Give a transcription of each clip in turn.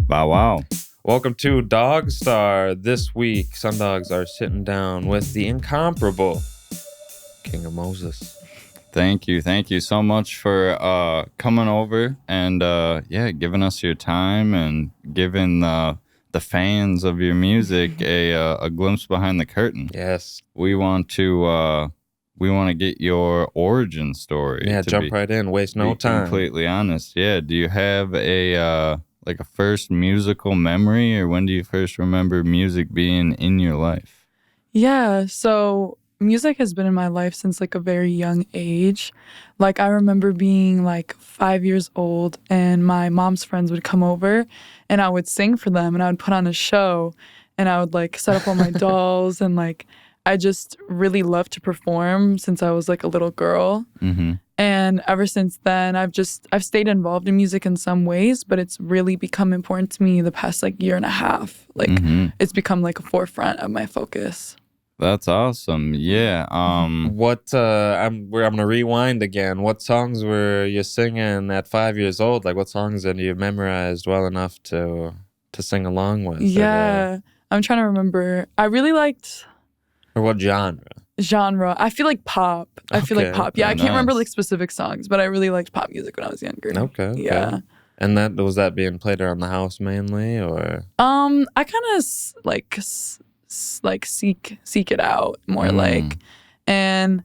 Wow, wow. Welcome to DogStar. This week, Sundogs are sitting down with the incomparable Kinga Mozes. Thank you so much for coming over and giving us your time and giving the fans of your music a glimpse behind the curtain. Yes. We want to get your origin story. Yeah, jump right in. Waste no time. Completely honest. Yeah. Do you have a first musical memory, or when do you first remember music being in your life? Yeah, so music has been in my life since like a very young age. Like I remember being like 5 years old and my mom's friends would come over and I would sing for them and I would put on a show and I would like set up all my dolls and like I just really loved to perform since I was like a little girl. Mm-hmm. And ever since then, I've stayed involved in music in some ways, but it's really become important to me the past like year and a half. Like it's become like a forefront of my focus. That's awesome. Yeah. What I'm gonna rewind again. What songs were you singing at 5 years old? Like what songs had you memorized well enough to sing along with? Yeah, I'm trying to remember. I really liked or what genre? I feel like pop. I feel like pop. Yeah, I can't remember like specific songs, but I really liked pop music when I was younger. Okay. Yeah. And that was that being played around the house mainly, or? I kind of seek it out more like, and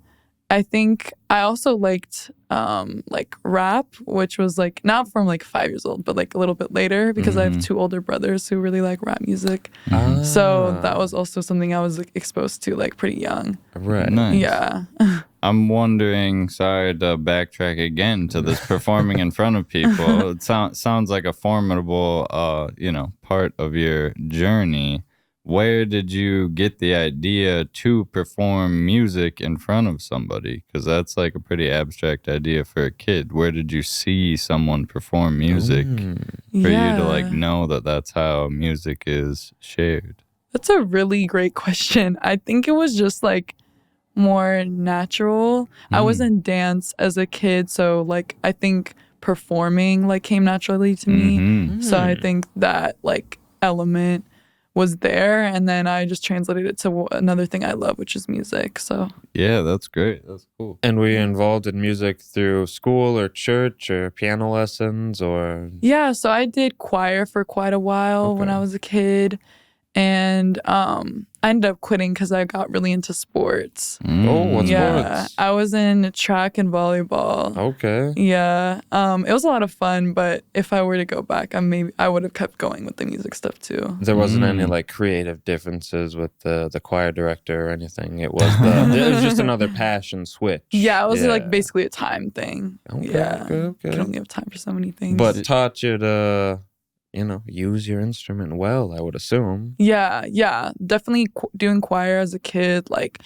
I think I also liked like rap, which was like not from like 5 years old, but like a little bit later because I have two older brothers who really like rap music. So that was also something I was like, exposed to like pretty young. Right. Nice. Yeah. I'm wondering, sorry to backtrack again to this performing in front of people. It sounds like a formidable, part of your journey. Where did you get the idea to perform music in front of somebody? Because that's like a pretty abstract idea for a kid. Where did you see someone perform music for you to like know that that's how music is shared? That's a really great question. I think it was just like more natural. I was in dance as a kid, so like I think performing like came naturally to me. So I think that like element was there, and then I just translated it to another thing I love, which is music. So yeah, that's great. That's cool. And were you involved in music through school or church or piano lessons or? Yeah, so I did choir for quite a while when I was a kid, and I ended up quitting because I got really into sports. Oh, what sports? I was in track and volleyball. Okay. Yeah, it was a lot of fun, but if I were to go back, I would have kept going with the music stuff too. There wasn't any like creative differences with the choir director or anything. It was it was just another passion switch. Yeah, it was like basically a time thing. Okay, yeah, okay. You can only have time for so many things. But taught you to, use your instrument well, I would assume. Yeah, definitely doing choir as a kid, like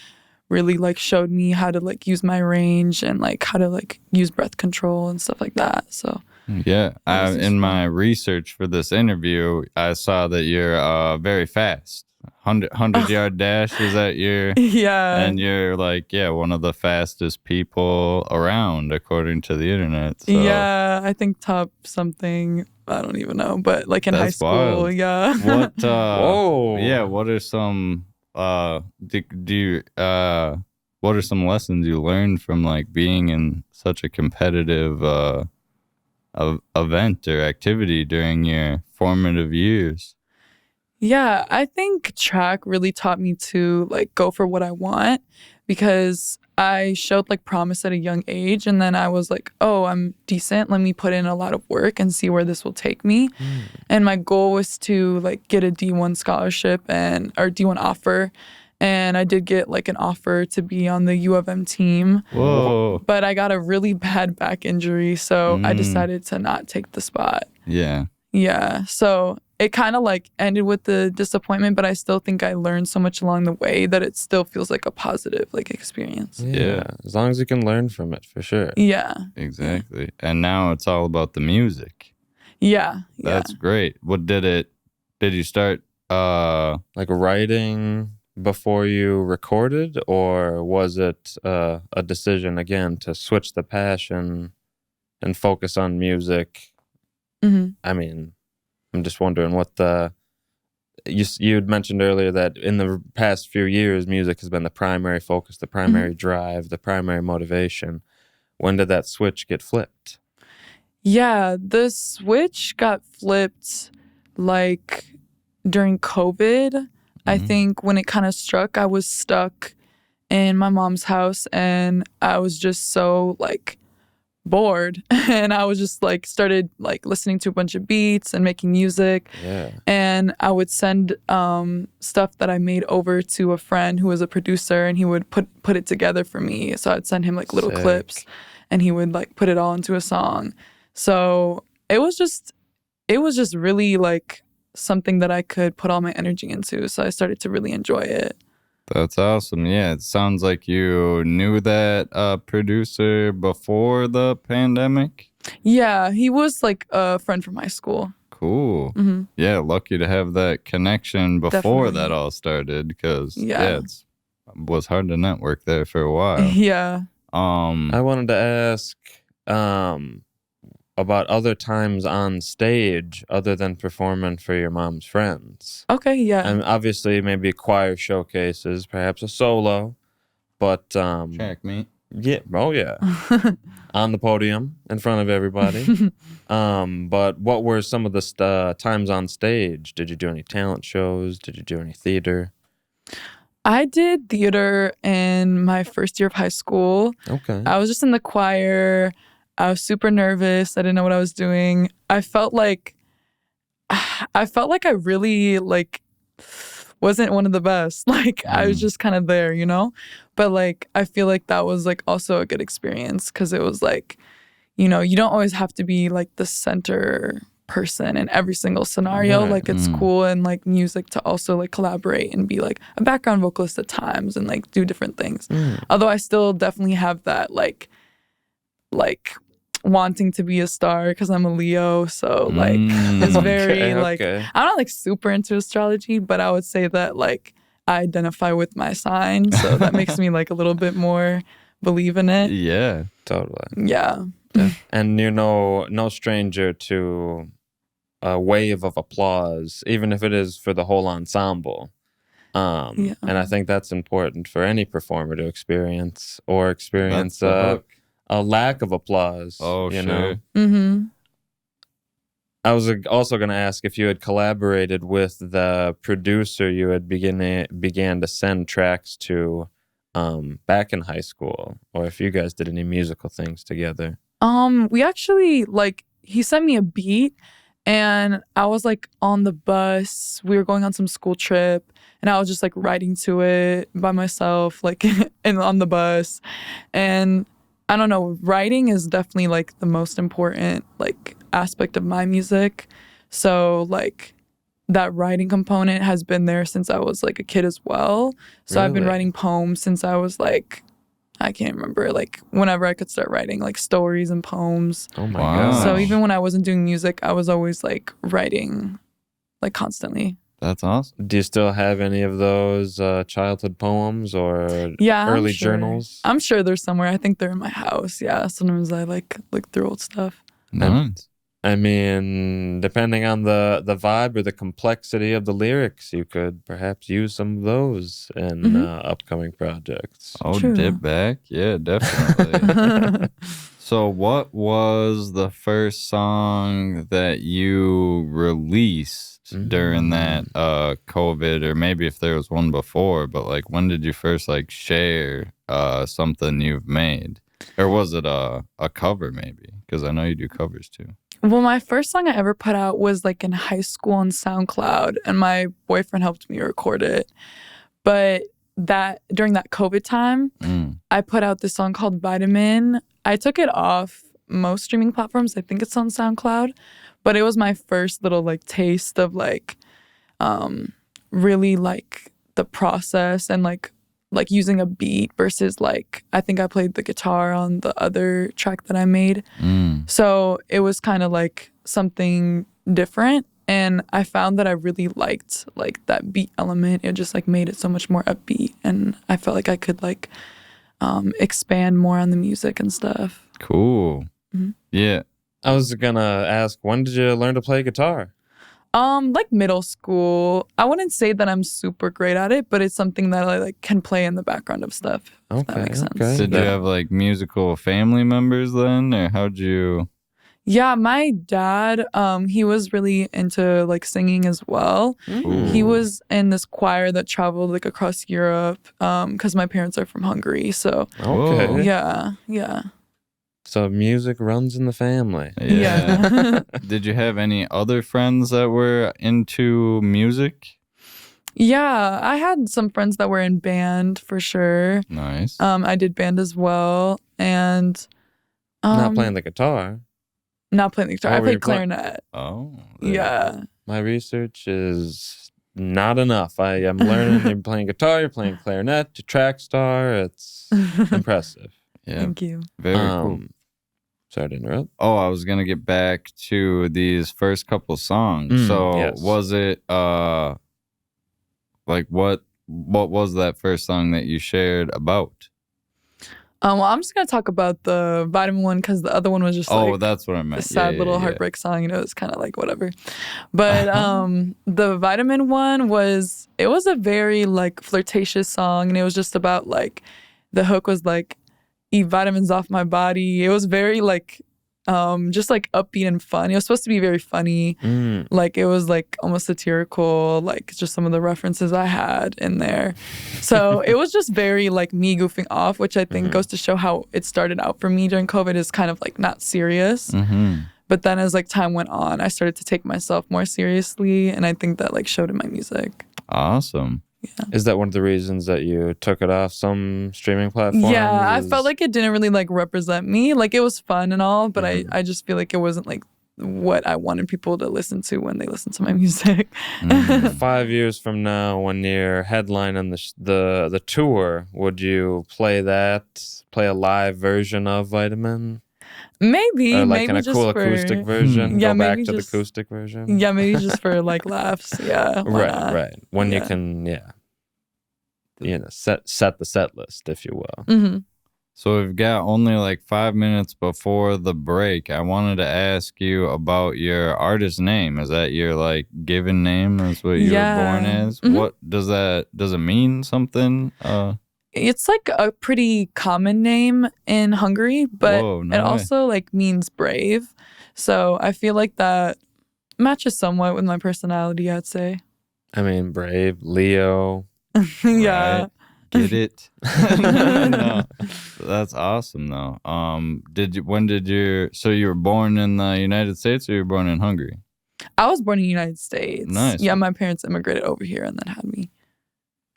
really like showed me how to like use my range and like how to like use breath control and stuff like that. So yeah, in my research for this interview, I saw that you're very fast. 100-yard dash is that your and you're like one of the fastest people around according to the internet. So. Yeah, I think top something, I don't even know, but like in high school. Wild. Yeah. What whoa, yeah, what are some what are some lessons you learned from like being in such a competitive event or activity during your formative years? Yeah, I think track really taught me to like go for what I want, because I showed like promise at a young age, and then I was like, oh, I'm decent. Let me put in a lot of work and see where this will take me. And my goal was to like get a D1 scholarship or D1 offer. And I did get like an offer to be on the U of M team. Whoa. But I got a really bad back injury, so I decided to not take the spot. Yeah, so it kind of like ended with the disappointment, but I still think I learned so much along the way that it still feels like a positive like experience. Yeah, as long as you can learn from it, for sure. Yeah. Exactly. And now it's all about the music. Yeah. That's great. Did you start like writing before you recorded, or was it a decision again to switch the passion and focus on music? I mean, I'm just wondering what you had mentioned earlier that in the past few years, music has been the primary focus, the primary drive, the primary motivation. When did that switch get flipped? Yeah, the switch got flipped like during COVID. I think when it kind of struck, I was stuck in my mom's house and I was just so like bored and I was just like started like listening to a bunch of beats and making music. Yeah. And I would send stuff that I made over to a friend who was a producer, and he would put it together for me. So I'd send him like little Sick. clips and he would like put it all into a song. So it was just really like something that I could put all my energy into. So I started to really enjoy it. That's awesome. Yeah, it sounds like you knew that producer before the pandemic. Yeah, he was like a friend from high school. Cool. Yeah, lucky to have that connection before Definitely. that all started, because Yeah. it was hard to network there for a while. Yeah. I wanted to ask about other times on stage other than performing for your mom's friends. Okay, yeah. And obviously maybe choir showcases, perhaps a solo, but Check me. yeah, oh yeah, on the podium in front of everybody. But what were some of the times on stage? Did you do any talent shows? Did you do any theater? I did theater in my first year of high school. Okay. I was just in the choir. I was super nervous. I didn't know what I was doing. I felt like I really like wasn't one of the best. Like I was just kind of there, you know? But like I feel like that was like also a good experience because it was like, you know, you don't always have to be like the center person in every single scenario. Right. Like it's cool in like music to also like collaborate and be like a background vocalist at times and like do different things. Although I still definitely have that like wanting to be a star because I'm a Leo, so like it's very like I'm not like super into astrology, but I would say that like I identify with my sign, so that makes me like a little bit more believe in it. Yeah, Totally. Yeah. And you're no stranger to a wave of applause, even if it is for the whole ensemble. And I think that's important for any performer to experience a lack of applause. Oh, you sure. know? I was also going to ask if you had collaborated with the producer you had began to send tracks to back in high school, or if you guys did any musical things together. We actually like he sent me a beat and I was like on the bus. We were going on some school trip and I was just like writing to it by myself, like and on the bus. And I don't know, writing is definitely like the most important like aspect of my music. So like that writing component has been there since I was like a kid as well. So I've been Really? writing poems since I was like, I can't remember, like whenever I could start writing like stories and poems. Oh my Wow. god! So even when I wasn't doing music, I was always like writing like constantly. That's awesome. Do you still have any of those childhood poems or Yeah, early I'm sure. journals? I'm sure they're somewhere. I think they're in my house. Yeah, sometimes I like look through old stuff. Nice. I mean, depending on the vibe or the complexity of the lyrics, you could perhaps use some of those in upcoming projects. Oh, True. dip back. Yeah, definitely. So what was the first song that you released during that COVID, or maybe if there was one before, but like when did you first like share something you've made? Or was it a cover maybe? Because I know you do covers too. Well, my first song I ever put out was like in high school on SoundCloud, and my boyfriend helped me record it. But that during that COVID time, I put out this song called Vitamin. I took it off most streaming platforms. I think it's on SoundCloud, but it was my first little like taste of like really like the process and like using a beat versus like I think I played the guitar on the other track that I made. So it was kind of like something different, and I found that I really liked like that beat element. It just like made it so much more upbeat, and I felt like I could like expand more on the music and stuff. Cool. Yeah. I was gonna ask, when did you learn to play guitar? Like middle school. I wouldn't say that I'm super great at it, but it's something that I like can play in the background of stuff. If that makes sense. Did you have like musical family members then, or how'd you? Yeah, my dad, he was really into like singing as well. Ooh. He was in this choir that traveled like across Europe, because my parents are from Hungary. So yeah. So music runs in the family. Yeah. Did you have any other friends that were into music? Yeah, I had some friends that were in band for sure. Nice. I did band as well, and not playing the guitar. Not playing the guitar. I played clarinet. Yeah. My research is not enough. I am learning. You're playing guitar. You're playing clarinet. To track star. It's impressive. Yeah. Thank you. Very cool. Sorry to interrupt. Oh, I was gonna get back to these first couple songs. Was it like what was that first song that you shared about? Well, I'm just gonna talk about the Vitamin one because the other one was just that's what I meant. A sad little heartbreak song. You know, it's kind of like whatever. But the Vitamin one was a very like flirtatious song, and it was just about like the hook was like eat vitamins off my body. It was very like just like upbeat and fun. It was supposed to be very funny. Like it was like almost satirical, like just some of the references I had in there. So it was just very like me goofing off, which I think goes to show how it started out for me during COVID is kind of like not serious. But then as like time went on, I started to take myself more seriously, and I think that like showed in my music. Awesome. Yeah. Is that one of the reasons that you took it off some streaming platforms? Yeah, I felt like it didn't really like represent me. Like it was fun and all, but I just feel like it wasn't like what I wanted people to listen to when they listen to my music. 5 years from now, when you're headlining the tour, would you play a live version of Vitamin? Maybe, or like maybe a cool acoustic version. Yeah, go back maybe to just, the acoustic version. Yeah, maybe just for like laughs. Yeah, right. When you can, set the set list, if you will. So we've got only like 5 minutes before the break. I wanted to ask you about your artist name. Is that your like given name? Is what you were born as? What does it mean something? It's like a pretty common name in Hungary, but it also like means brave. So I feel like that matches somewhat with my personality, I'd say. I mean, brave, Leo. Yeah. Right? Get it? No. That's awesome though. So you were born in the United States or you were born in Hungary? I was born in the United States. Nice. Yeah, my parents immigrated over here and then had me.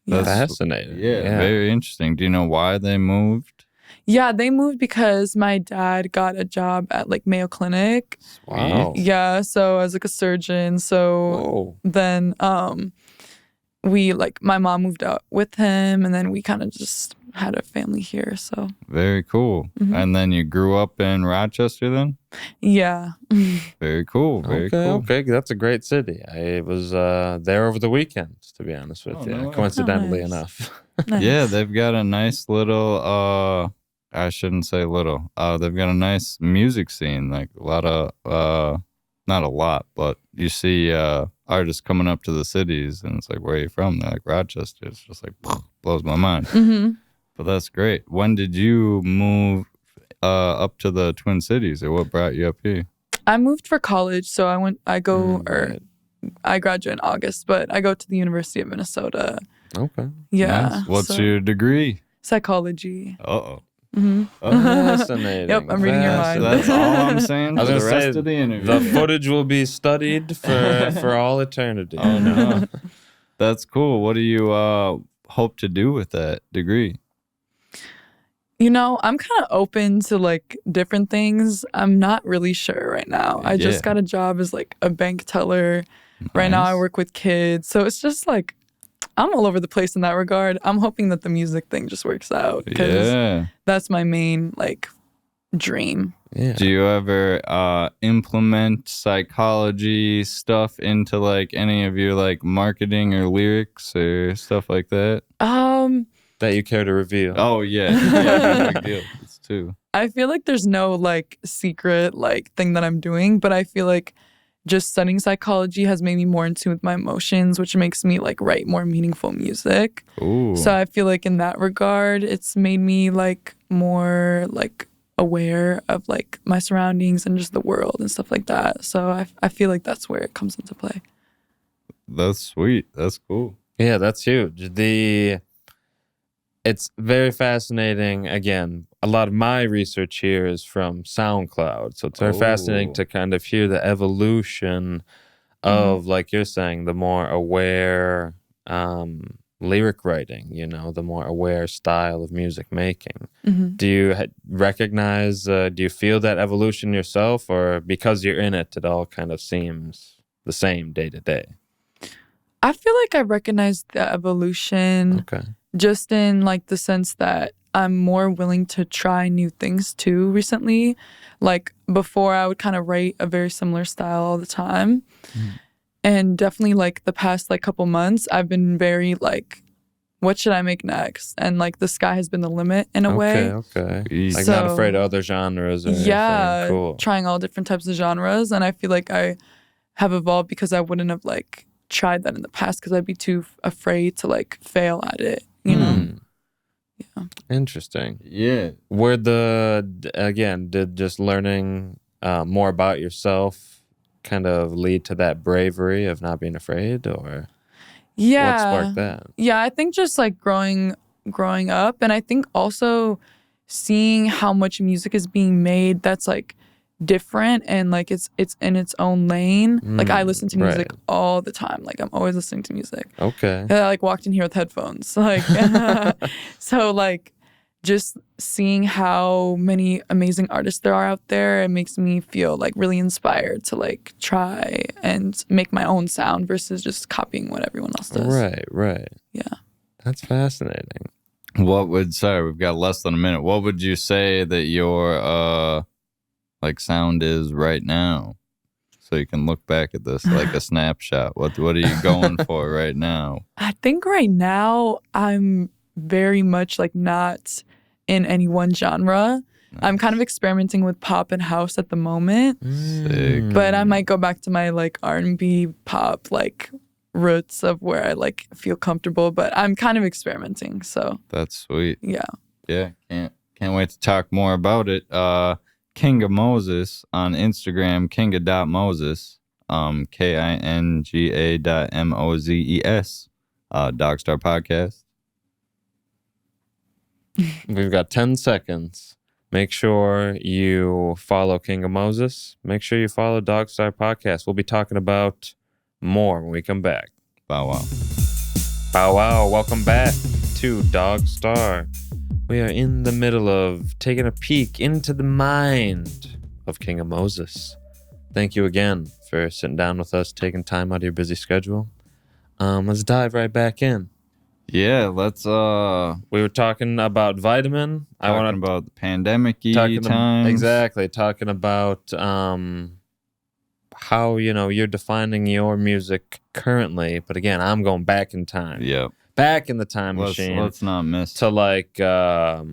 That's fascinating. Yeah, very interesting. Do you know why they moved? Yeah, they moved because my dad got a job at like Mayo Clinic. Wow. Yeah, so as like a surgeon. So then my mom moved out with him, and then we kind of just had a family here. So very cool. And then you grew up in Rochester then? Yeah. Very cool. Very cool. Okay, that's a great city. I was there over the weekend, to be honest with you. No. Coincidentally Nice. enough. Nice. Yeah, they've got a nice little I shouldn't say little. They've got a nice music scene, like a lot of not a lot, but you see artists coming up to the cities and it's like, where are you from? They're like Rochester. It's just like blows my mind. But that's great. When did you move up to the Twin Cities, or what brought you up here? I moved for college, so I graduate in August, but I go to the University of Minnesota. Okay. Yeah. Nice. What's your degree? Psychology. Uh-oh. Fascinating. Yep, I'm reading your mind. That's all I'm saying. I was for going the to rest say, of the interview. the footage will be studied for all eternity. Oh, no. That's cool. What do you hope to do with that degree? You know, I'm kind of open to like different things. I'm not really sure right now. I just got a job as like a bank teller. Nice. Right now I work with kids. So it's just like, I'm all over the place in that regard. I'm hoping that the music thing just works out because that's my main like dream. Yeah. Do you ever implement psychology stuff into like any of your like marketing or lyrics or stuff like that? That you care to reveal? Oh yeah, big deal. It's too. I feel like there's no like secret like thing that I'm doing, but I feel like just studying psychology has made me more in tune with my emotions, which makes me like write more meaningful music. Ooh. So I feel like in that regard, it's made me like more like aware of like my surroundings and just the world and stuff like that. So I feel like that's where it comes into play. That's sweet. That's cool. Yeah, that's huge. It's very fascinating. Again, a lot of my research here is from SoundCloud. So it's very fascinating to kind of hear the evolution of, like you're saying, the more aware lyric writing, the more aware style of music making. Do you recognize, do you feel that evolution yourself, or because you're in it, it all kind of seems the same day to day? I feel like I recognize the evolution. Okay. Just in like the sense that I'm more willing to try new things too recently. Like before I would kind of write a very similar style all the time. And definitely like the past like couple months, I've been very like, what should I make next? And like the sky has been the limit in a way. Okay. Like not afraid of other genres or anything. Cool. Trying all different types of genres. And I feel like I have evolved because I wouldn't have like tried that in the past because I'd be too afraid to like fail at it. Yeah. Interesting. Yeah. Did just learning more about yourself kind of lead to that bravery of not being afraid, or what sparked that? Yeah, I think just like growing up, and I think also seeing how much music is being made that's like different and like it's in its own lane. Like I listen to music all the time. Like I'm always listening to music. Okay. And I like walked in here with headphones. Like so like just seeing how many amazing artists there are out there, it makes me feel like really inspired to like try and make my own sound versus just copying what everyone else does. Right. Yeah. That's fascinating. We've got less than a minute. What would you say that your like sound is right now, so you can look back at this like a snapshot? What are you going for right now? I think right now I'm very much like not in any one genre. Nice. I'm kind of experimenting with pop and house at the moment. Sick. But I might go back to my like R&B pop like roots of where I like feel comfortable, but I'm kind of experimenting. So that's sweet. Yeah. Can't wait to talk more about it. Kinga Mozes on Instagram, kinga.moses, KINGA.MOZES, DogStar Podcast. We've got 10 seconds. Make sure you follow Kinga Mozes. Make sure you follow DogStar Podcast. We'll be talking about more when we come back. Bow wow. Bow wow. Welcome back to DogStar. We are in the middle of taking a peek into the mind of Kinga Mozes. Thank you again for sitting down with us, taking time out of your busy schedule. Let's dive right back in. Yeah, let's we were talking about Vitamin. Talking about the pandemic-y times. Exactly. Talking about how, you're defining your music currently. But again, I'm going back in time. Yep. Back in the time machine. Let's not miss. To like Aura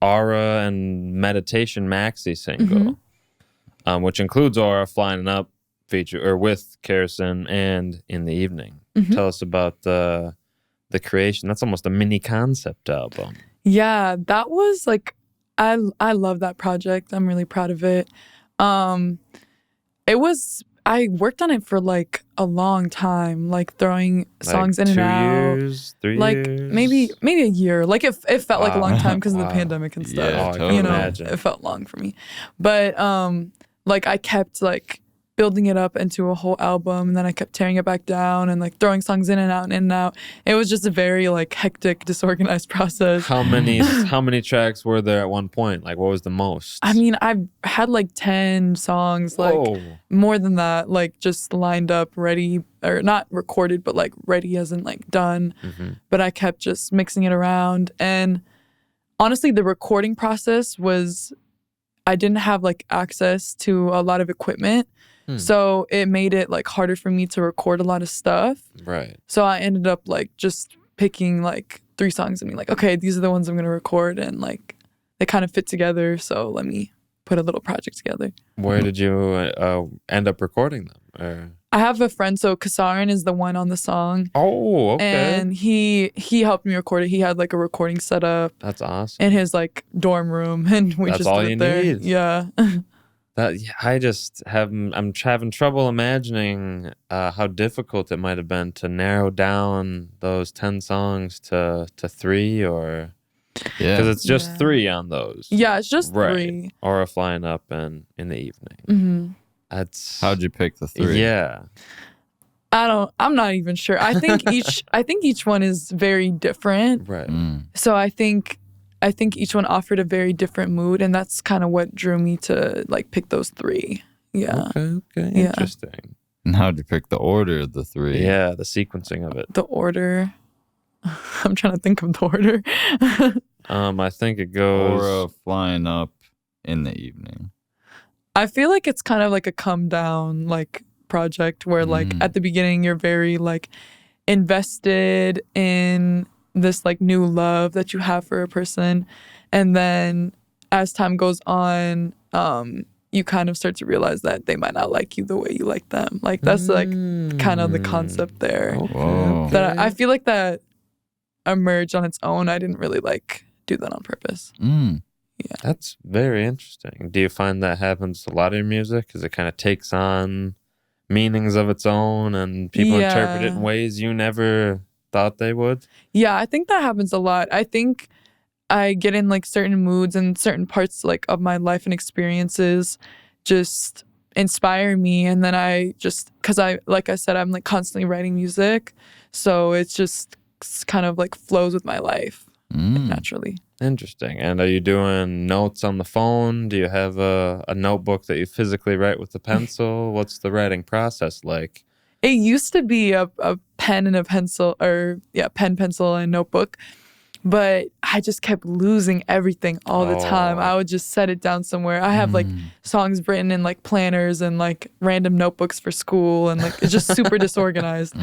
and Meditation maxi single, which includes Aura Flying Up feature or with Kerosene and In the Evening. Tell us about the creation. That's almost a mini concept album. Yeah, that was like I love that project. I'm really proud of it. I worked on it for like a long time, like throwing songs in and out. 2 years, 3 like years? maybe a year. Like it felt like a long time because of the pandemic and stuff. Yeah, totally. Imagine. It felt long for me. But like I kept like building it up into a whole album, and then I kept tearing it back down and like throwing songs in and out and in and out. It was just a very like hectic, disorganized process. How many tracks were there at one point? Like what was the most? I mean, I've had like 10 songs, like more than that, like just lined up, ready, or not recorded, but like ready as in like done. But I kept just mixing it around. And honestly, the recording process was, I didn't have like access to a lot of equipment. So it made it like harder for me to record a lot of stuff. Right. So I ended up like just picking like 3 songs and being like, okay, these are the ones I'm going to record, and like they kind of fit together. So let me put a little project together. Where did you end up recording them? Or? I have a friend, so Kasarin is the one on the song. Oh, okay. And he helped me record it. He had like a recording setup. That's awesome. In his like dorm room, and we That's just all did you it there. need. Yeah. I'm having trouble imagining how difficult it might have been to narrow down those 10 songs to 3 or... Because it's just 3 on those. Yeah, it's just 3. Or flying up in the evening. Mm-hmm. That's... How'd you pick the 3? Yeah. I'm not even sure. I think each one is very different. Right. So I think each one offered a very different mood, and that's kind of what drew me to like pick those 3. Yeah. Okay. Yeah. Interesting. And how'd you pick the order of the 3? Yeah, the sequencing of it. The order. I'm trying to think of the order. I think it goes... Aura, flying up in the evening. I feel like it's kind of like a come down like project where like at the beginning you're very like invested in this like new love that you have for a person, and then as time goes on you kind of start to realize that they might not like you the way you like them. Like that's like kind of the concept there. Okay. That I feel like that emerged on its own. I didn't really like do that on purpose. Yeah. That's very interesting. Do you find that happens a lot in music? Because it kind of takes on meanings of its own and people interpret it in ways you never thought they would? Yeah, I think that happens a lot. I think I get in like certain moods and certain parts like of my life and experiences just inspire me, and then I just, because like I said, I'm like constantly writing music, so it's just kind of like flows with my life like, naturally. Interesting. And are you doing notes on the phone? Do you have a notebook that you physically write with a pencil? What's the writing process like? It used to be a pen and a pencil, or pen, pencil, and notebook. But I just kept losing everything all the time. I would just set it down somewhere. I have like songs written in like planners and like random notebooks for school, and like it's just super disorganized.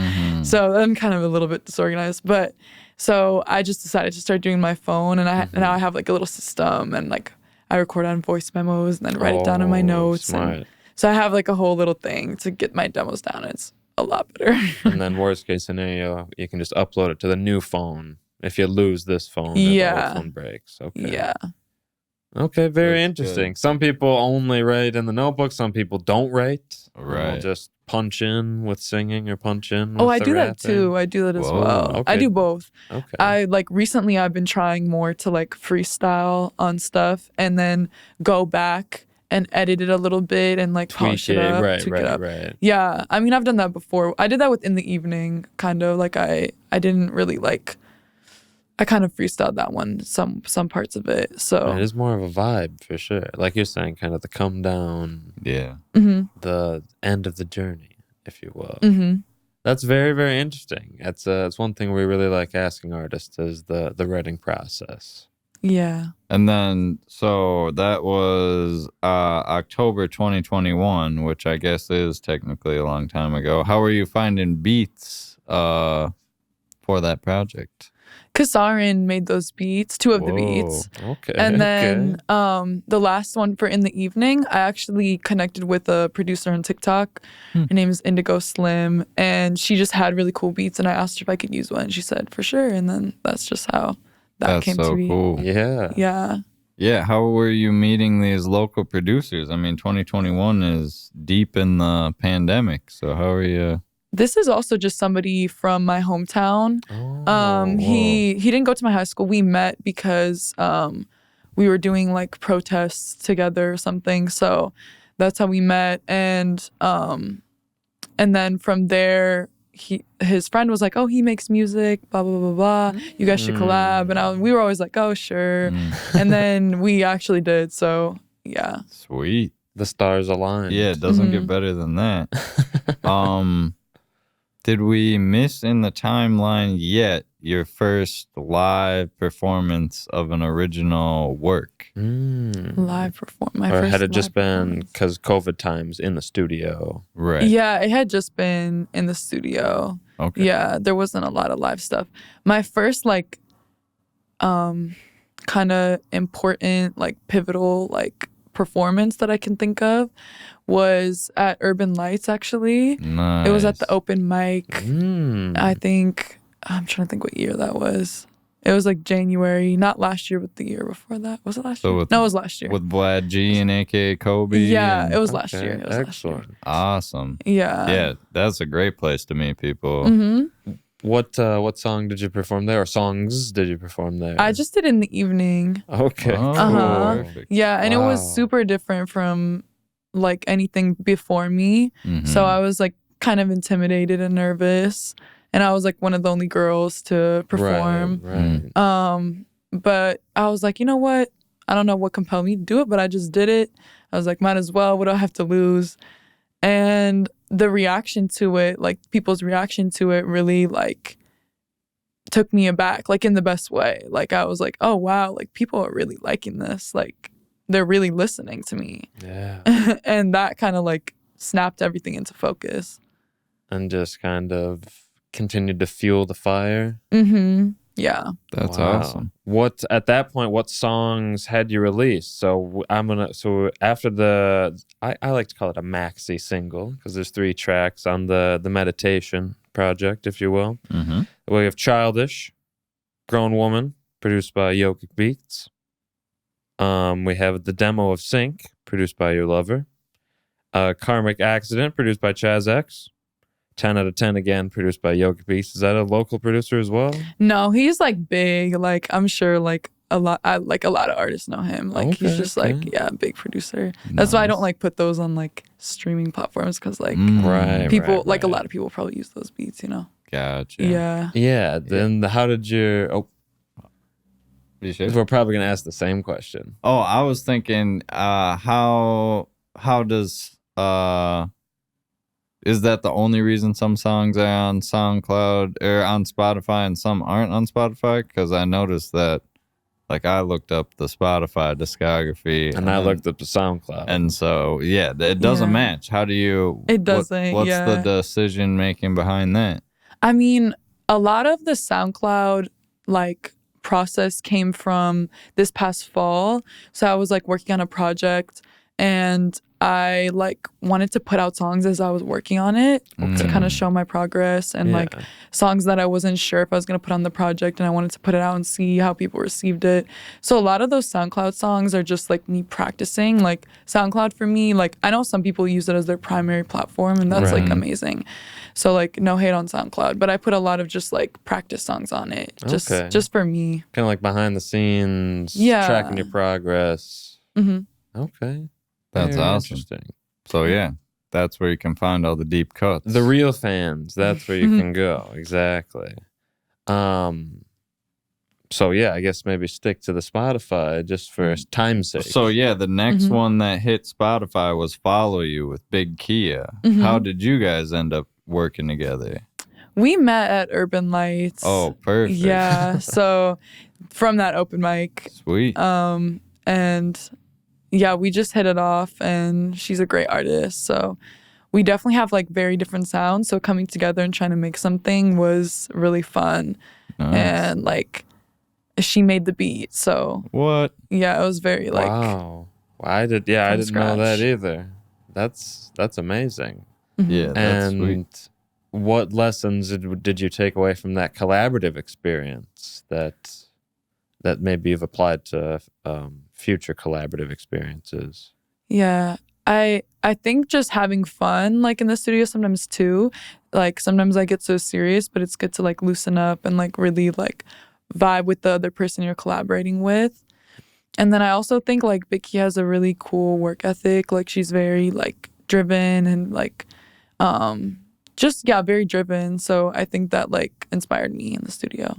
So I'm kind of a little bit disorganized. But so I just decided to start doing my phone, and now I have like a little system, and like I record on voice memos and then write it down in my notes. Smart. And so I have like a whole little thing to get my demos down. It's a lot better. And then worst case scenario, you can just upload it to the new phone. If you lose this phone, the old phone breaks. Okay. Yeah. Okay, very That's interesting. good. Some people only write in the notebook. Some people don't write. Right. They'll just punch in with singing or punch in with I the do that rapping. too. I do that as Whoa. well. Okay. I do both. Okay. I like recently I've been trying more to like freestyle on stuff and then go back and edit it a little bit and like polish it up, tweak it up. Right. Yeah, I mean I've done that before. I did that with In the Evening, kind of like I didn't really like. I kind of freestyled that one, some parts of it. So It is more of a vibe for sure. Like you're saying, kind of the come down, Yeah. the end of the journey, if you will. That's very, very interesting. It's one thing we really like asking artists is the writing process. Yeah. And then, so that was October 2021, which I guess is technically a long time ago. How were you finding beats for that project? Kasarin made those beats, 2 of the beats. Okay. And then the last one for In the Evening, I actually connected with a producer on TikTok. Her name is Indigo Slim, and she just had really cool beats, and I asked her if I could use one, and she said, for sure. And then that's just how that came to be. That's so cool. Yeah. Yeah. Yeah, how were you meeting these local producers? I mean, 2021 is deep in the pandemic, so how are you? This is also just somebody from my hometown. He didn't go to my high school. We met because we were doing like protests together or something. So that's how we met. And then from there, his friend was like, "Oh, he makes music, blah blah blah blah. You guys should collab." And we were always like, "Oh, sure." And then we actually did. So yeah. Sweet. The stars aligned. Yeah, it doesn't get better than that. Did we miss in the timeline yet your first live performance of an original work? Live performance. Or had it just been because COVID times in the studio? Right. Yeah, it had just been in the studio. Okay. Yeah, there wasn't a lot of live stuff. My first kind of important, like pivotal, like performance that I can think of was at Urban Lights, actually. Nice. It was at the open mic. I think, I'm trying to think what year that was. It was like January, not last year, but the year before that. Was it last year? No, it was last year. With Vlad G and AKA Kobe? Yeah, it was last year. It was excellent. last year. Awesome. Yeah. Yeah, that's a great place to meet people. Mm-hmm. What song did you perform there, or songs did you perform there? I just did it in the evening. Okay. Uh-huh. Cool. Yeah, and it was super different from like anything before me. Mm-hmm. So I was like kind of intimidated and nervous. And I was like one of the only girls to perform. Right. But I was like, you know what? I don't know what compelled me to do it, but I just did it. I was like, might as well. What do I have to lose? And the reaction to it, like people's reaction to it really like took me aback, like in the best way. Like I was like, oh wow, like people are really liking this. Like they're really listening to me. Yeah. And that kind of like snapped everything into focus. And just kind of continued to fuel the fire. Mm-hmm. Yeah. That's awesome. What at that point? What songs had you released? So after the I like to call it a maxi single because there's 3 tracks on the meditation project, if you will. Mm-hmm. We have Childish, Grown Woman, produced by Yogic Beats. We have the demo of Sync, produced by Your Lover. Karmic Accident, produced by Chaz X. 10 out of 10 again, produced by Yogic Beats. Is that a local producer as well? No, he's like big. Like I'm sure like a lot of artists know him. Like he's just like big producer. That's why I don't like put those on like streaming platforms because like people like a lot of people probably use those beats, you know. Gotcha. Yeah. Yeah. Then how did you? You sure? We're probably gonna ask the same question. Oh, I was thinking, how does is that the only reason some songs are on SoundCloud or on Spotify and some aren't on Spotify? Because I noticed that, like, I looked up the Spotify discography and I looked up the SoundCloud, and so it doesn't match. How do you? It doesn't. What's the decision making behind that? I mean, a lot of the SoundCloud like process came from this past fall. So I was like working on a project and I like wanted to put out songs as I was working on it to kind of show my progress and like songs that I wasn't sure if I was going to put on the project and I wanted to put it out and see how people received it. So a lot of those SoundCloud songs are just like me practicing. Like SoundCloud for me, like I know some people use it as their primary platform and that's like amazing. So like no hate on SoundCloud, but I put a lot of just like practice songs on it just for me. Kind of like behind the scenes, tracking your progress. Mm-hmm. Okay. That's Very awesome. Interesting. So that's where you can find all the deep cuts. The real fans, that's where you can go. Exactly. So I guess maybe stick to the Spotify just for time's sake. So the next one that hit Spotify was Follow You with Big Kia. How did you guys end up working together? We met at Urban Lights. Oh, perfect. Yeah. So from that open mic. Sweet. And we just hit it off and she's a great artist. So we definitely have like very different sounds. So coming together and trying to make something was really fun. Nice. And like she made the beat. So what? Yeah, it was very like wow. I didn't know that either. That's amazing. Mm-hmm. Yeah, that's sweet. What lessons did you take away from that collaborative experience that maybe you've applied to future collaborative experiences? Yeah, I think just having fun like in the studio sometimes too. Like sometimes I get so serious, but it's good to like loosen up and like really like vibe with the other person you're collaborating with. And then I also think like Vicky has a really cool work ethic. Like she's very like driven and like very driven. So I think that like inspired me in the studio.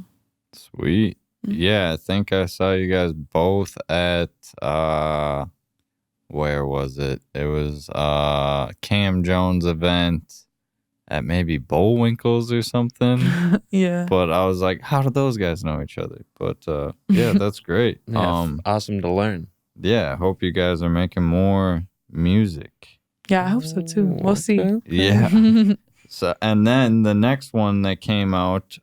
Sweet. Yeah, I think I saw you guys both at where was it? It was Cam Jones' event at maybe Bullwinkle's or something. Yeah. But I was like, how do those guys know each other? But that's great. Awesome to learn. Yeah, I hope you guys are making more music. Yeah, I hope so too. We'll see. Yeah. So and then the next one that came out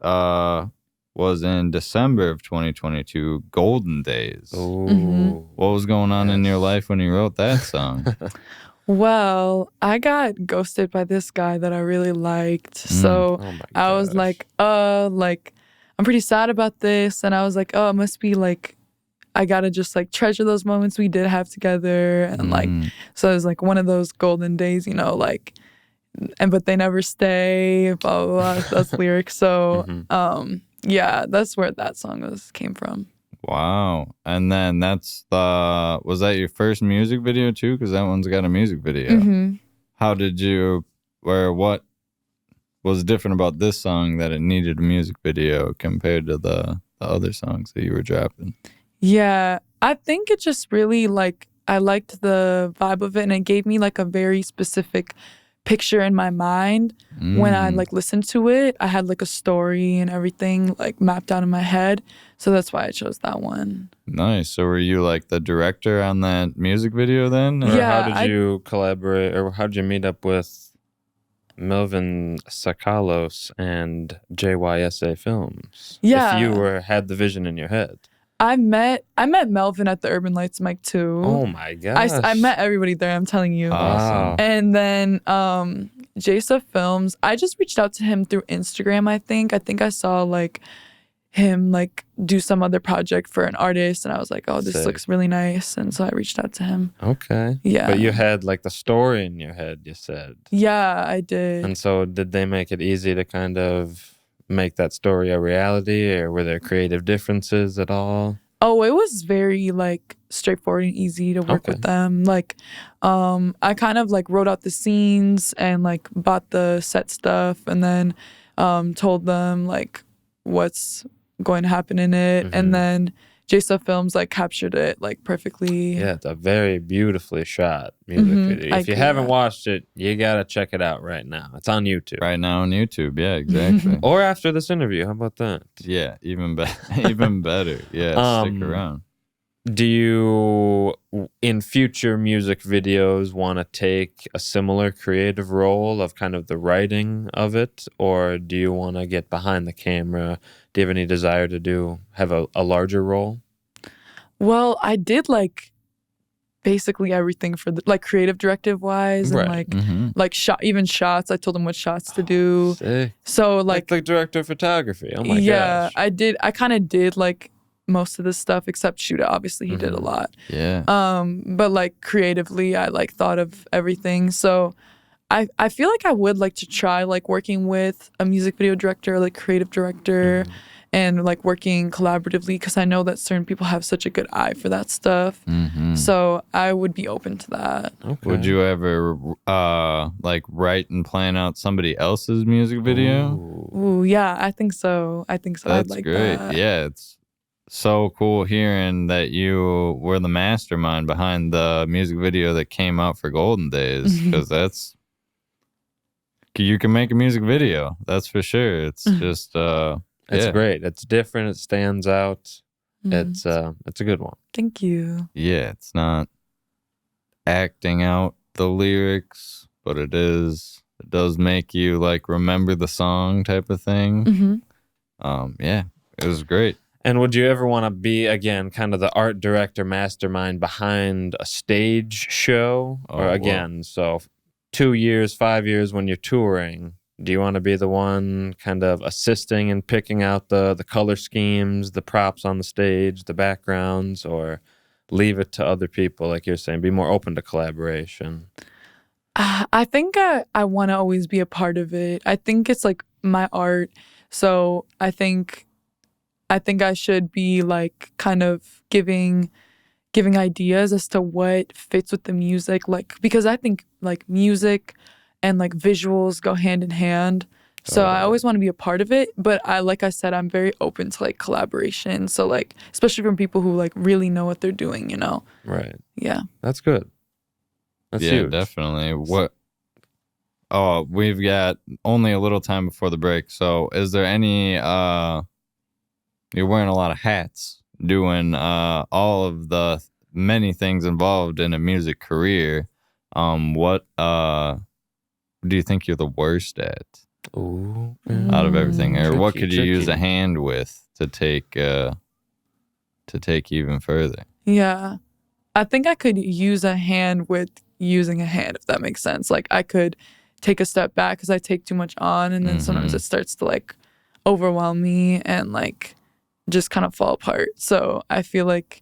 was in December of 2022, Golden Days. Ooh. What was going on in your life when you wrote that song? Well, I got ghosted by this guy that I really liked. So I was like, I'm pretty sad about this. And I was like, oh, it must be like, I gotta just like treasure those moments we did have together. And like, so it was like one of those golden days, you know, like, but they never stay, blah, blah, blah. That's lyrics. So, yeah, that's where that song came from. Wow. And then was that your first music video too? Because that one's got a music video. How did what was different about this song that it needed a music video compared to the other songs that you were dropping? Yeah, I think it just really like, I liked the vibe of it, and it gave me like a very specific picture in my mind. When I like listened to it, I had like a story and everything like mapped out in my head. So that's why I chose that one. Nice. So were you like the director on that music video then? Or how did you collaborate, or how did you meet up with Melvin Sakalos and JYSA Films? Yeah. If you had the vision in your head. I met Melvin at the Urban Lights mic too. Oh my gosh. I met everybody there, I'm telling you. Awesome. And then JSA Films, I just reached out to him through Instagram, I think. I think I saw like him like do some other project for an artist, and I was like, oh, this looks really nice. And so I reached out to him. Okay. Yeah. But you had like the story in your head, you said. Yeah, I did. And so did they make it easy to kind of make that story a reality, or were there creative differences at all? Oh, it was very like straightforward and easy to work with them. Like, I kind of like wrote out the scenes and like bought the set stuff, and then told them like what's going to happen in it, and then JSA Films like captured it like perfectly. Yeah, it's a very beautifully shot music video. If you haven't watched it, you gotta check it out right now. It's on YouTube. Right now on YouTube, yeah, exactly. Or after this interview, how about that? Yeah, even better. Yeah, stick around. Do you, in future music videos, want to take a similar creative role of kind of the writing of it? Or do you want to get behind the camera? Do you have any desire to have a larger role? Well, I did like basically everything for the like creative directive wise, and like even shots. I told them what shots to do. Sick. So like the director of photography. Oh my gosh. Yeah, I kind of did like most of this stuff except shoot it. Obviously he did a lot. Yeah. But like creatively I like thought of everything. So I feel like I would like to try like working with a music video director, like creative director, and like working collaboratively, because I know that certain people have such a good eye for that stuff. So I would be open to that. Okay. Would you ever like write and plan out somebody else's music video? Ooh, yeah, I think so. That's I'd like great. That. Yeah, it's so cool hearing that you were the mastermind behind the music video that came out for Golden Days, because you can make a music video, that's for sure. It's just it's great. It's different. It stands out. It's a good one. Thank you. Yeah, it's not acting out the lyrics, but it does make you like remember the song type of thing. Yeah, it was great. And would you ever want to be, again, kind of the art director mastermind behind a stage show? Or again, so 2 years, 5 years when you're touring, do you want to be the one kind of assisting and picking out the color schemes, the props on the stage, the backgrounds, or leave it to other people, like you're saying, be more open to collaboration? I think I want to always be a part of it. I think it's like my art. So I think I should be like kind of giving ideas as to what fits with the music, like, because I think like music and like visuals go hand in hand. So I always want to be a part of it, but like I said, I'm very open to like collaboration. So like, especially from people who like really know what they're doing, you know? Right. Yeah. That's good. That's huge. Definitely. We've got only a little time before the break. So is there any, you're wearing a lot of hats, doing all of the many things involved in a music career. What do you think you're the worst at? Ooh. Out of everything? Or what could you use tricky. a hand with take even further. Yeah. I think I could use a hand with using a hand, if that makes sense. Like I could take a step back because I take too much on, and then sometimes it starts to like overwhelm me and like just kind of fall apart. So I feel like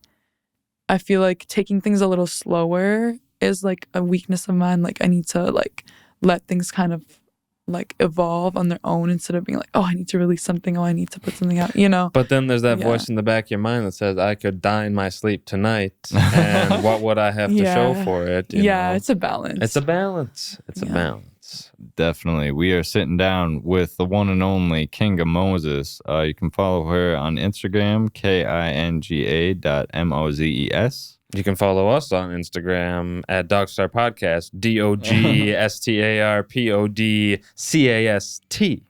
taking things a little slower is like a weakness of mine. Like I need to like let things kind of like evolve on their own instead of being like, oh, I need to release something. Oh, I need to put something out, you know? But then there's that voice in the back of your mind that says, I could die in my sleep tonight. And what would I have to show for it? You know? It's a balance. It's a balance. It's a balance. Definitely. We are sitting down with the one and only Kinga Mozes. You can follow her on Instagram, KINGA.MOZES. You can follow us on Instagram at DogStar Podcast, DOGSTARPODCAST.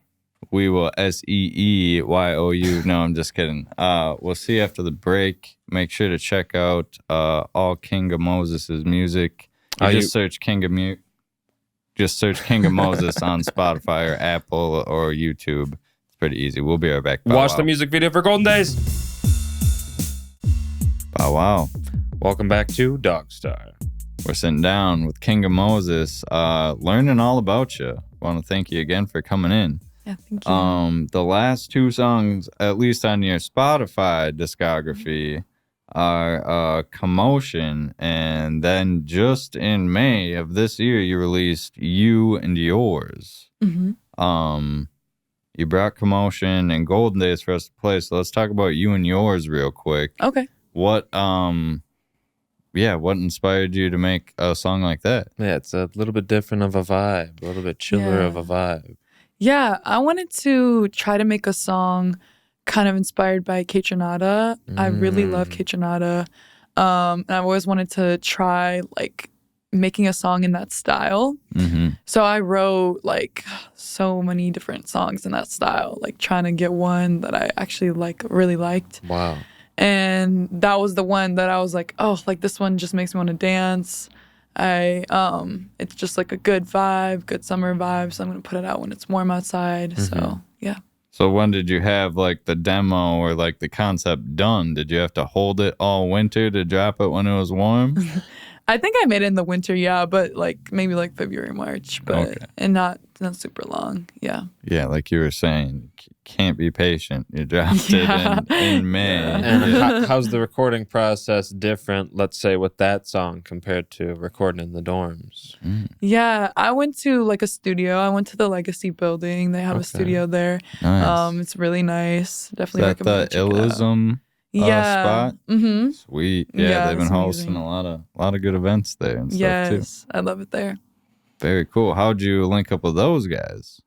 We will SEEYOU. No, I'm just kidding. We'll see you after the break. Make sure to check out all Kinga Mozes' music. Search Kinga Mozes on Spotify or Apple or YouTube. It's pretty easy. We'll be right back. Watch the music video for Golden Days. Bow wow. Welcome back to DogStar. We're sitting down with Kinga Mozes, learning all about you. I want to thank you again for coming in. Yeah, thank you. The last two songs, at least on your Spotify discography, are Commotion, and then just in May of this year, you released You and Yours. Mm-hmm. You brought Commotion and Golden Days for us to play, so let's talk about You and Yours real quick. Okay. What inspired you to make a song like that? Yeah, it's a little bit different of a vibe, a little bit chiller of a vibe. Yeah, I wanted to try to make a song kind of inspired by Kaytranada. I really love Kaytranada. And I've always wanted to try like making a song in that style. Mm-hmm. So I wrote like so many different songs in that style, like trying to get one that I actually really liked. Wow. And that was the one that I was like, oh, like this one just makes me want to dance. It's just like a good vibe, good summer vibe. So I'm going to put it out when it's warm outside. Mm-hmm. So, yeah. So when did you have like the demo or like the concept done? Did you have to hold it all winter to drop it when it was warm? I think I made it in the winter, yeah, but like maybe like February, March, but and not super long, yeah. Yeah, like you were saying, can't be patient. You dropped it in May. And how's the recording process different, let's say, with that song compared to recording in the dorms? Yeah, I went to like a studio. I went to the Legacy building. They have a studio there. Nice. It's really nice. Definitely recommend it. Is that the Illism spot? Mm-hmm. Sweet. Yeah, they've been hosting a lot of good events there and stuff too. Yes, I love it there. Very cool. How'd you link up with those guys?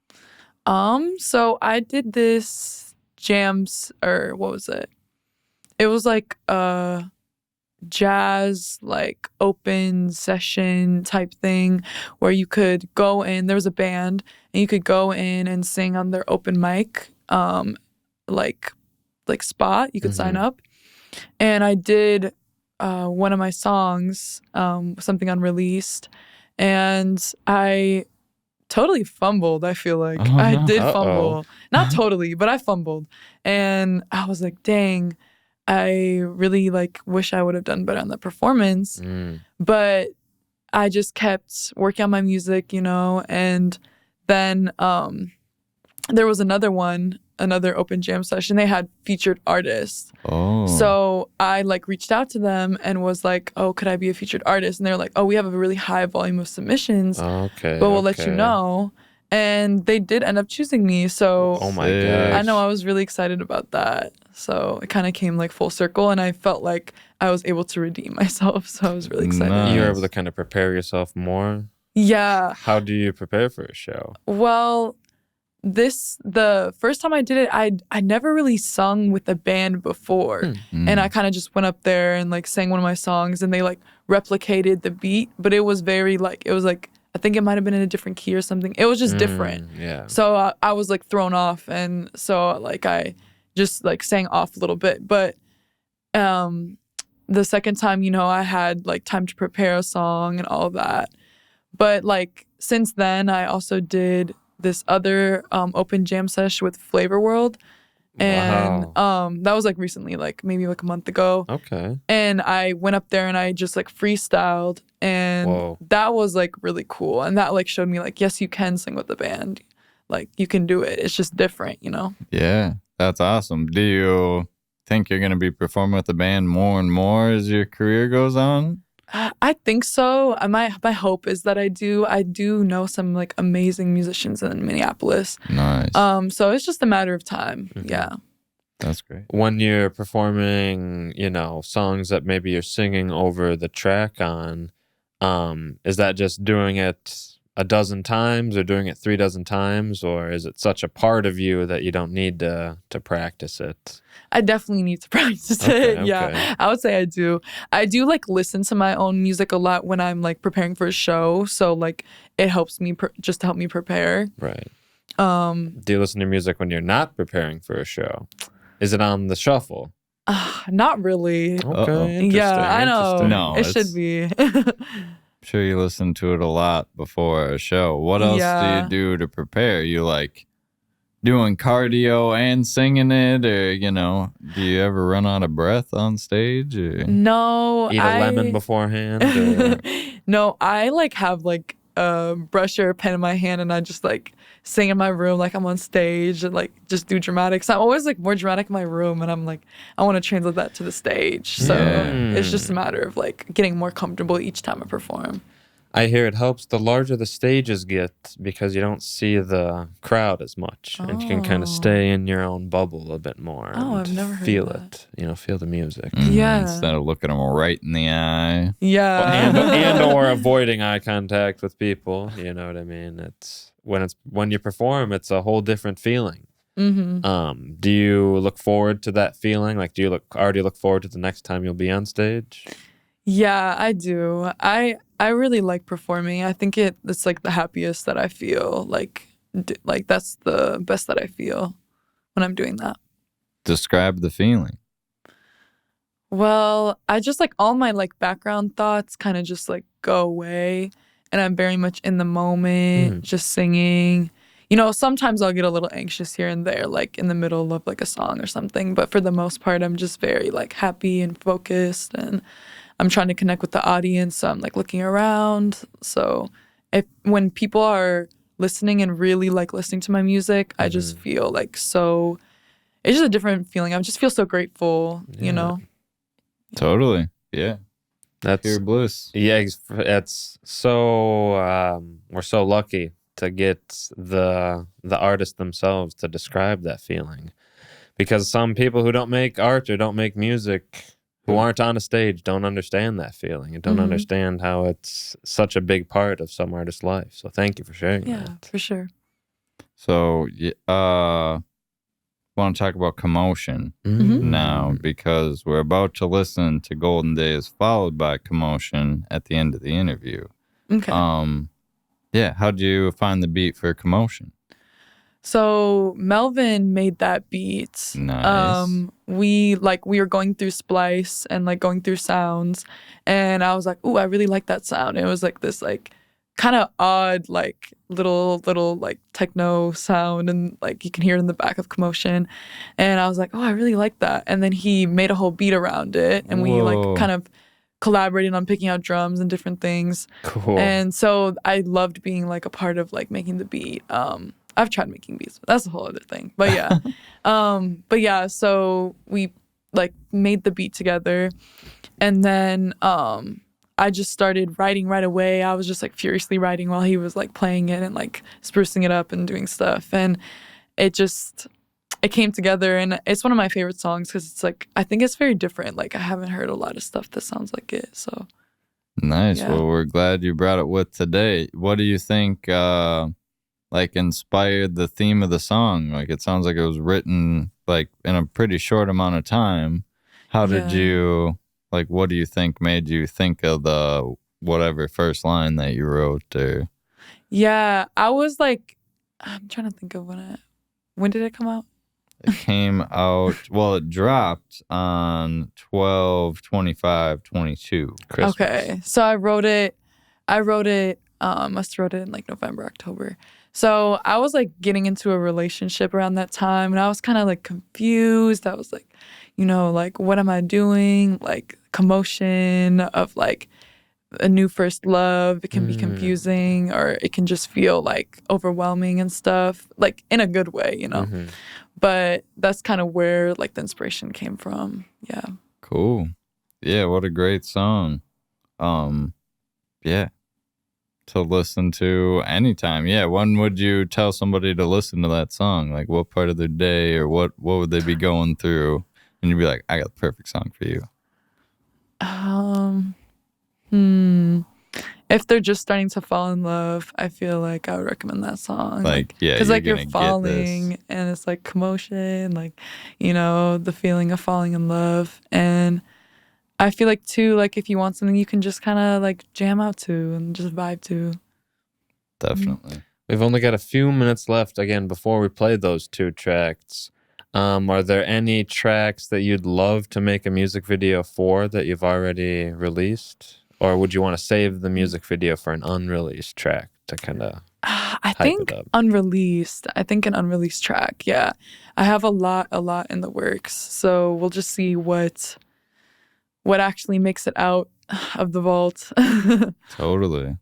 So I did this jams, or what was it? It was like a jazz, like open session type thing where you could go in, there was a band, and you could go in and sing on their open mic, like spot. You could sign up. And I did one of my songs, something unreleased, and I totally fumbled, I feel like. I did fumble. Not totally, but I fumbled. And I was like, dang, I really like wish I would have done better on the performance. But I just kept working on my music, you know, and then there was another open jam session. They had featured artists. So I like reached out to them and was like, oh, could I be a featured artist? And they're like, oh, we have a really high volume of submissions, but we'll let you know. And they did end up choosing me. So oh my gosh. I know, I was really excited about that. So it kind of came like full circle, and I felt like I was able to redeem myself. So I was really excited. Nice. You were able to kind of prepare yourself more? Yeah. How do you prepare for a show? Well, the first time I did it, I never really sung with a band before. And I kind of just went up there and like sang one of my songs, and they like replicated the beat, but it was very like, it was like, I think it might have been in a different key or something. It was just different. Yeah. So I was like thrown off, and so like I just like sang off a little bit. But the second time, you know, I had like time to prepare a song and all of that. But like since then, I also did this other open jam sesh with Flavor World. And Wow. that was like recently, like maybe like a month ago. Okay. And I went up there and I just like freestyled, and Whoa. that was like really cool. And that like showed me like, yes, you can sing with the band. Like you can do it. It's just different, you know? Yeah, that's awesome. Do you think you're going to be performing with the band more and more as your career goes on? I think so. My hope is that I do. I do know some like amazing musicians in Minneapolis. Nice. So it's just a matter of time. Mhm. Yeah. That's great. When you're performing, songs that maybe you're singing over the track on, is that just doing it a dozen times or doing it 3 dozen times, or is it such a part of you that you don't need to practice it? I definitely need to practice Okay, it. Yeah. okay. I would say I do. I do like listen to my own music a lot when I'm like preparing for a show. So like it helps me just to help me prepare. Right. Do you listen to music when you're not preparing for a show? Is it on the shuffle? Not really. Okay. Yeah, I know. Interesting. No, it should be. I'm sure you listen to it a lot before a show. What else do Yeah. you do to prepare? You like doing cardio and singing it, or do you ever run out of breath on stage? Or? No, Eat a lemon beforehand? Or... No, I like have like a brush or a pen in my hand, and I just like sing in my room like I'm on stage and like just do dramatics. I'm always like more dramatic in my room, and I'm like I want to translate that to the stage. So it's just a matter of like getting more comfortable each time I perform. I hear it helps the larger the stages get because you don't see the crowd as much, and you can kind of stay in your own bubble a bit more. Oh, and I've never heard feel that. it. Feel the music. Yeah. Instead of looking them right in the eye. Yeah. and or avoiding eye contact with people. You know what I mean? It's when you perform, it's a whole different feeling. Mm-hmm. Do you look forward to that feeling? Like, do you already look forward to the next time you'll be on stage? Yeah, I do. I really like performing. I think it's like the happiest that I feel. Like that's the best that I feel when I'm doing that. Describe the feeling. Well, I just like all my like background thoughts kind of just like go away, and I'm very much in the moment, just singing. Sometimes I'll get a little anxious here and there, like in the middle of like a song or something. But for the most part, I'm just very like happy and focused, and I'm trying to connect with the audience. So I'm like looking around. So when people are listening and really like listening to my music, I just feel like so. It's just a different feeling. I just feel so grateful. Totally. Yeah. That's pure bliss. Yeah, it's so we're so lucky to get the artists themselves to describe that feeling, because some people who don't make art or don't make music, who aren't on a stage, don't understand that feeling and don't understand how it's such a big part of some artist's life. So thank you for sharing that. Yeah, for sure. So want to talk about Commotion now, because we're about to listen to Golden Days followed by Commotion at the end of the interview. Okay. Yeah, how'd you find the beat for Commotion? So Melvin made that beat. Nice. We were going through Splice and like going through sounds, and I was like, "Ooh, I really like that sound." And it was like this like kind of odd like little like techno sound, and like you can hear it in the back of Commotion. And I was like, "Oh, I really like that." And then he made a whole beat around it, and we like kind of collaborated on picking out drums and different things. Cool. And so I loved being like a part of like making the beat. I've tried making beats, but that's a whole other thing. But yeah. So we like made the beat together, and then I just started writing right away. I was just like furiously writing while he was like playing it and like sprucing it up and doing stuff. And it came together, and it's one of my favorite songs because it's like, I think it's very different. Like I haven't heard a lot of stuff that sounds like it. So nice. Yeah. Well, we're glad you brought it with today. What do you think like inspired the theme of the song? Like it sounds like it was written like in a pretty short amount of time. How did you like, what do you think made you think of the whatever first line that you wrote? Or yeah, I was like, I'm trying to think of when did it come out? it came out, well, it dropped on 12/25/22 Christmas. Okay, so I wrote it Must have wrote it in like November, October. So I was like getting into a relationship around that time, and I was kind of like confused. I was like, like, what am I doing? Like commotion of like a new first love. It can be confusing, or it can just feel like overwhelming and stuff, like in a good way, But that's kind of where like the inspiration came from. Yeah. Cool. Yeah, what a great song. Yeah. To listen to anytime. Yeah, when would you tell somebody to listen to that song? Like what part of their day, or what would they be going through? And you'd be like, I got the perfect song for you. If they're just starting to fall in love, I feel like I would recommend that song. Like, yeah, because like you're gonna falling and it's like commotion, like, the feeling of falling in love. And I feel like too, like if you want something you can just kind of like jam out to and just vibe to. Definitely. We've only got a few minutes left again before we play those 2 tracks. Are there any tracks that you'd love to make a music video for that you've already released? Or would you want to save the music video for an unreleased track to kind of I think unreleased. I think an unreleased track. Yeah. I have a lot in the works. So we'll just see what actually makes it out of the vault. Totally.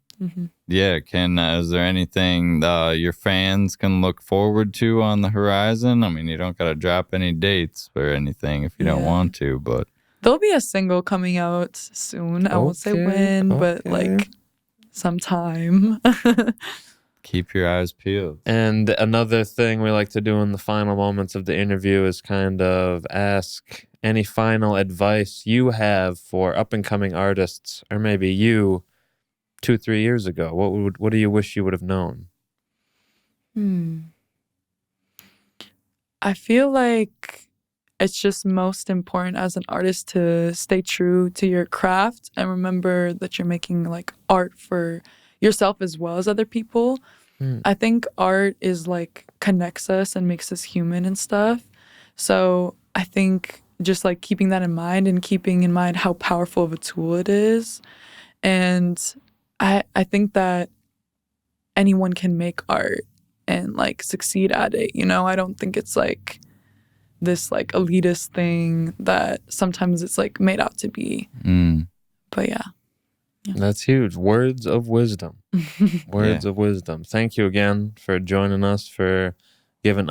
Yeah. Is there anything your fans can look forward to on the horizon? I mean, you don't got to drop any dates or anything if you don't want to, but there'll be a single coming out soon. I won't say when, but like sometime. Keep your eyes peeled. And another thing we like to do in the final moments of the interview is kind of ask any final advice you have for up-and-coming artists, or maybe you 2-3 years ago. What do you wish you would have known? I feel like it's just most important as an artist to stay true to your craft and remember that you're making like art for yourself as well as other people. I think art is like connects us and makes us human and stuff. So I think just like keeping that in mind and keeping in mind how powerful of a tool it is. And I think that anyone can make art and like succeed at it. I don't think it's like this like elitist thing that sometimes it's like made out to be. But yeah. That's huge. Words of wisdom. Words of wisdom. Thank you again for joining us, for giving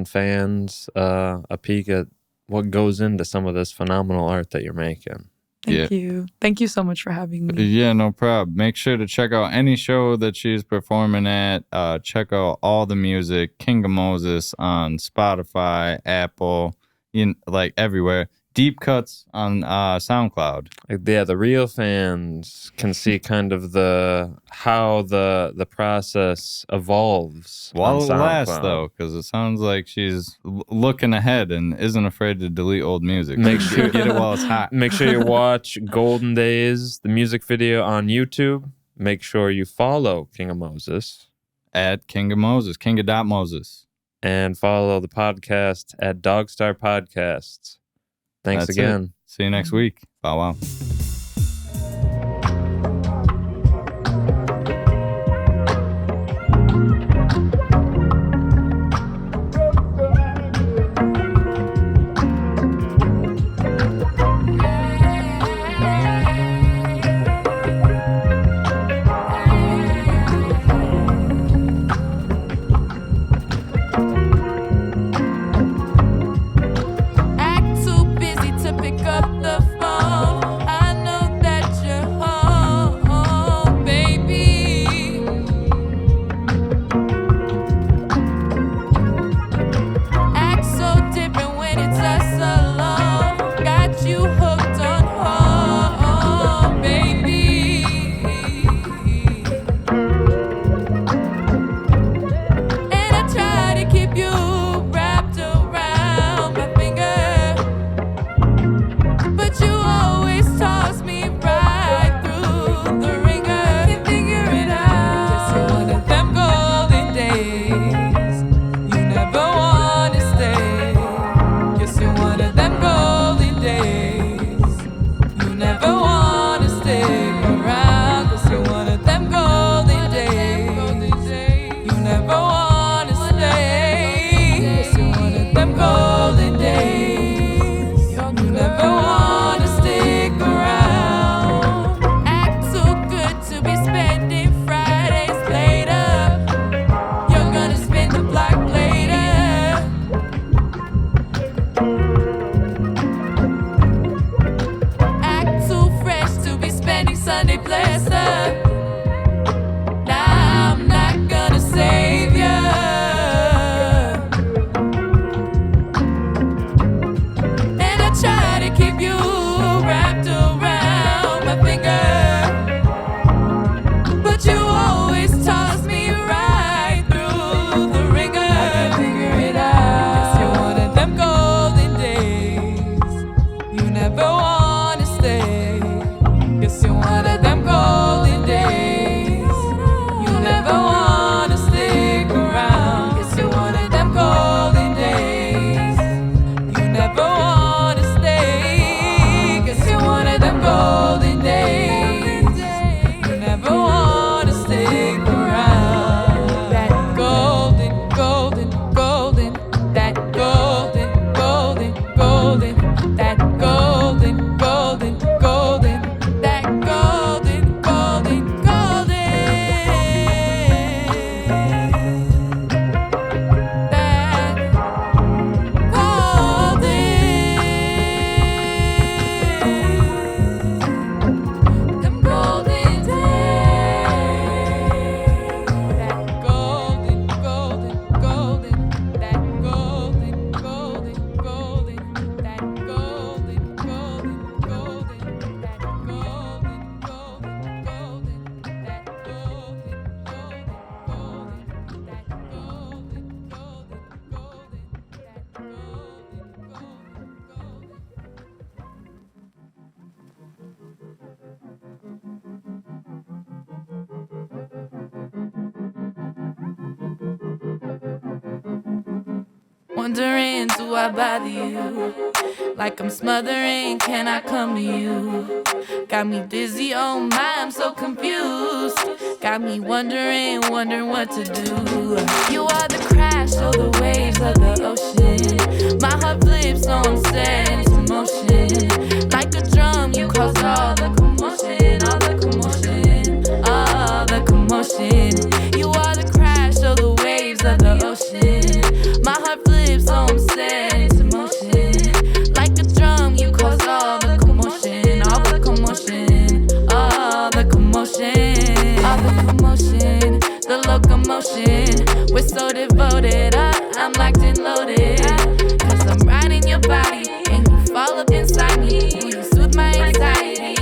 fans a peek at what goes into some of this phenomenal art that you're making. Thank you. Thank you so much for having me. Yeah, no problem. Make sure to check out any show that she's performing at. Check out all the music, Kinga Mozes on Spotify, Apple, like everywhere. Deep cuts on SoundCloud. Yeah, the real fans can see kind of how the process evolves. While it lasts, though, because it sounds like she's looking ahead and isn't afraid to delete old music. Make sure get it while it's hot. Make sure you watch Golden Days, the music video on YouTube. Make sure you follow Kinga Mozes at Kinga Mozes, Kinga.Mozes, and follow the podcast at DogStar Podcasts. Thanks That's again. It. See you next week. Bow wow. Act too busy to pick up the phone. Wondering, do I bother you? Like I'm smothering, can I come to you? Got me dizzy, oh my, I'm so confused. Got me wondering what to do. You are the crash of the waves of the ocean. My heart flips, so I'm set into motion. Like a drum, you cause all the commotion, all the commotion, all the commotion. You are the crash of the waves of the ocean. My heart flips, so I'm set into motion. Like a drum, you cause all the commotion, all the commotion, all the commotion, all the commotion, the locomotion. We're so devoted, I'm locked and loaded. Cause I'm riding your body, and you fall up inside me. You soothe my anxiety.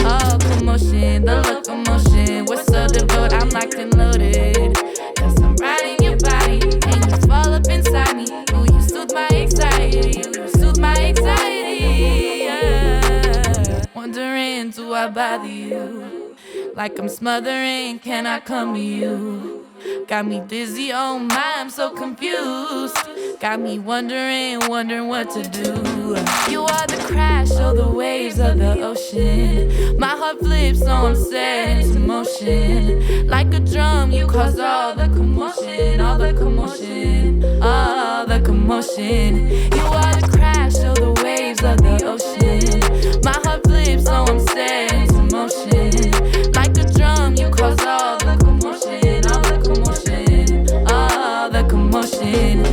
All commotion, the locomotion. We're so devoted, I'm locked and loaded. Cause I'm riding your body, and you fall up inside me. Ooh, you soothe my anxiety. You soothe my anxiety. Yeah. Wondering, do I bother you? Like I'm smothering, can I come to you? Got me dizzy, oh my, I'm so confused. Got me wondering what to do. You are the crash of the waves of the ocean. My heart flips, so I'm set into motion. Like a drum, you cause all the commotion, all the commotion, all the commotion. You are the crash of the waves of the ocean. My heart flips, so I'm set into motion. Like a drum, you cause all the commotion, all the commotion, all the commotion.